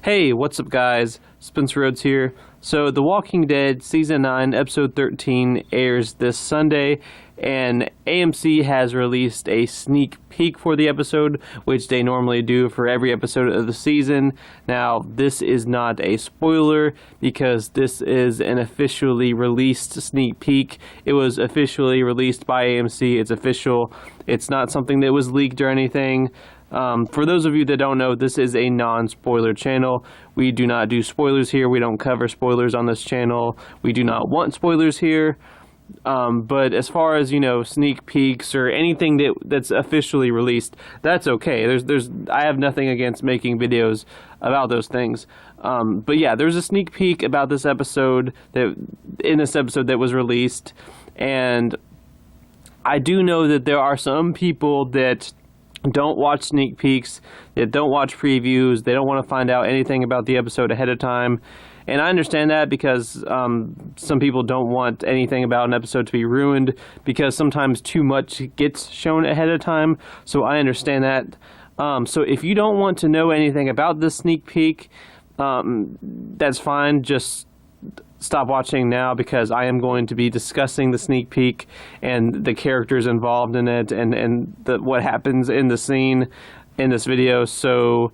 Hey, what's up guys? Spencer Rhodes here. So The Walking Dead Season 9 Episode 13 airs this Sunday, and AMC has released a sneak peek for the episode, which they normally do for every episode of the season. Now, this is not a spoiler because this is an officially released sneak peek. It was officially released by AMC. It's official. It's not something that was leaked or anything. For those of you that don't know, this is a non-spoiler channel. We do not do spoilers here. We don't cover spoilers on this channel. We do not want spoilers here. But as far as, sneak peeks or anything that's officially released, that's okay. I have nothing against making videos about those things. But yeah, there's a sneak peek about this episode that was released, and I do know that there are some people that don't watch sneak peeks, that don't watch previews, they don't want to find out anything about the episode ahead of time. And I understand that because some people don't want anything about an episode to be ruined because sometimes too much gets shown ahead of time. So I understand that. So if you don't want to know anything about this sneak peek, that's fine. Just stop watching now because I am going to be discussing the sneak peek and the characters involved in it and what happens in the scene in this video. So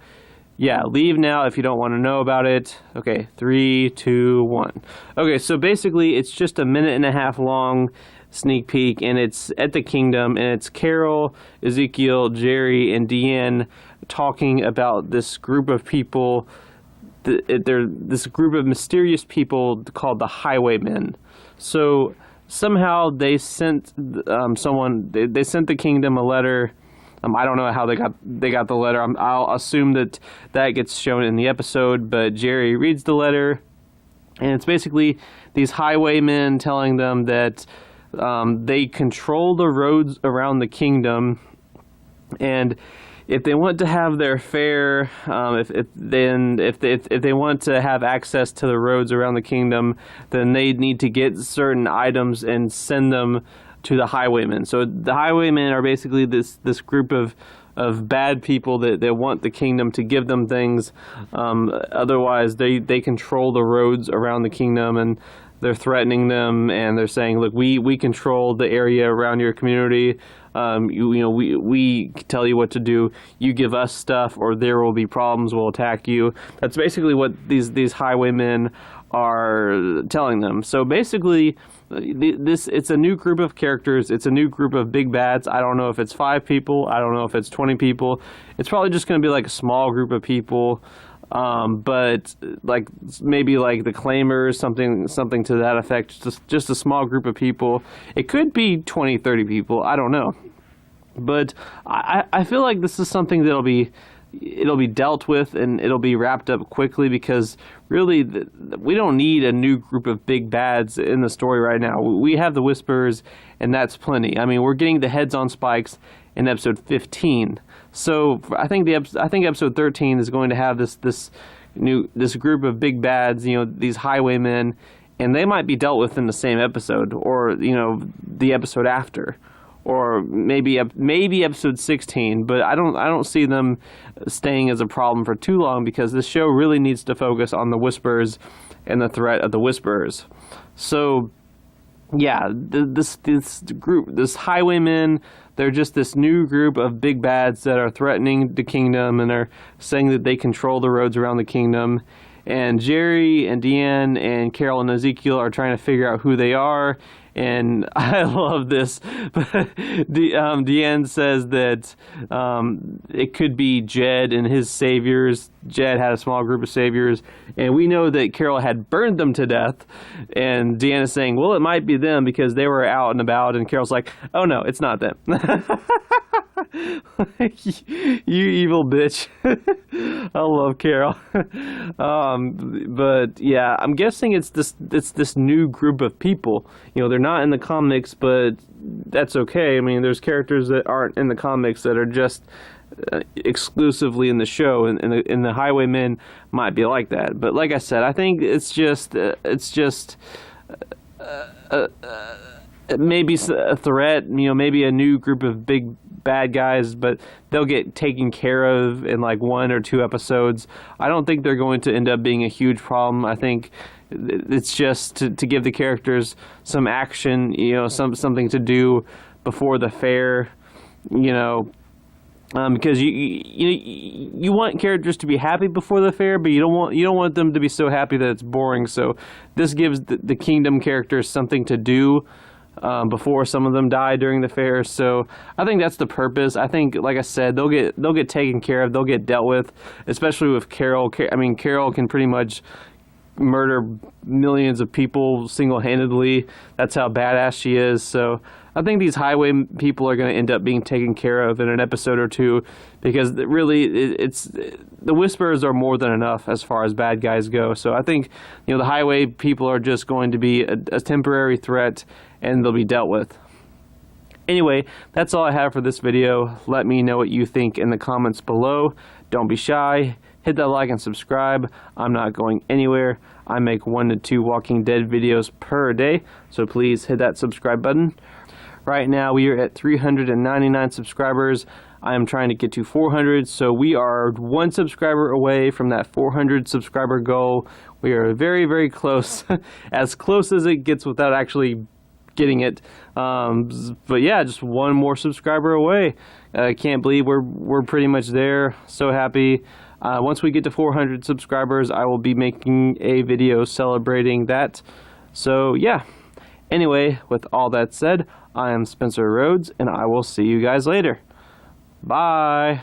yeah, leave now if you don't want to know about it. Okay, 3, 2, 1. Okay, so basically it's just a minute and a half long sneak peek, and it's at the Kingdom, and it's Carol, Ezekiel, Jerry, and Deanne talking about this group of people. This group of mysterious people called the Highwaymen. So somehow they sent They sent the Kingdom a letter. I don't know how they got the letter. I'll assume that gets shown in the episode. But Jerry reads the letter, and it's basically these Highwaymen telling them that they control the roads around the Kingdom, and if they want to have their fare, if they want to have access to the roads around the Kingdom, then they need to get certain items and send them to the Highwaymen. So the Highwaymen are basically this group of bad people that want the Kingdom to give them things. Otherwise, they control the roads around the Kingdom, and they're threatening them, and they're saying, look, we control the area around your community. We tell you what to do. You give us stuff, or there will be problems. We'll attack you. That's basically what these Highwaymen are telling them. So basically, it's a new group of characters. It's a new group of big bads. I don't know if it's 5 people. I don't know if it's 20 people. It's probably just going to be like a small group of people. But like maybe like the Claimers, something to that effect, just a small group of people. It could be 20, 30 people, I don't know. But I feel like this is something it'll be dealt with and it'll be wrapped up quickly because really we don't need a new group of big bads in the story right now. We have the Whisperers, and that's plenty. I mean, we're getting the heads on spikes in episode 15. So I think episode 13 is going to have this group of big bads, these Highwaymen, and they might be dealt with in the same episode, or the episode after, or maybe episode 16. But I don't see them staying as a problem for too long because this show really needs to focus on the Whisperers and the threat of the Whisperers. So yeah, this Highwaymen, they're just this new group of big bads that are threatening the Kingdom, and are saying that they control the roads around the Kingdom. And Jerry and Deanne and Carol and Ezekiel are trying to figure out who they are. And I love this. Deanne says that it could be Jed and his saviors. Jed had a small group of saviors, and we know that Carol had burned them to death. And Deanne is saying, well, it might be them because they were out and about. And Carol's like, oh no, it's not them. You evil bitch. I love Carol. But yeah, I'm guessing it's this new group of people. They're not in the comics, but that's okay. I mean, there's characters that aren't in the comics that are just exclusively in the show, and the Highwaymen might be like that. But like I said, I think it's just maybe a threat. Maybe a new group of big bad guys, but they'll get taken care of in like 1 or 2 episodes. I don't think they're going to end up being a huge problem. I think it's just to give the characters some action, you know, something to do before the fair, you know. Because you want characters to be happy before the fair, but you don't want them to be so happy that it's boring. So this gives the Kingdom characters something to do before some of them die during the fair. So I think that's the purpose. I think, like I said, they'll get taken care of. They'll get dealt with, especially with Carol. I mean, Carol can pretty much murder millions of people single-handedly. That's how badass she is. So I think these highway people are going to end up being taken care of in an episode or 2, because really it's the Whisperers are more than enough as far as bad guys go. So I think, you know, the highway people are just going to be a temporary threat, and they'll be dealt with. Anyway, that's all I have for this video. Let me know what you think in the comments below. Don't be shy. Hit that like and subscribe. I'm not going anywhere. I make 1 to 2 Walking Dead videos per day, so please hit that subscribe button. Right now we are at 399 subscribers. I am trying to get to 400, so we are 1 subscriber away from that 400 subscriber goal. We are very, very close, as close as it gets without actually getting it. But yeah, just 1 more subscriber away. I can't believe we're pretty much there. So happy. Once we get to 400 subscribers, I will be making a video celebrating that. So yeah. Anyway, with all that said, I am Spencer Rhodes, and I will see you guys later. Bye.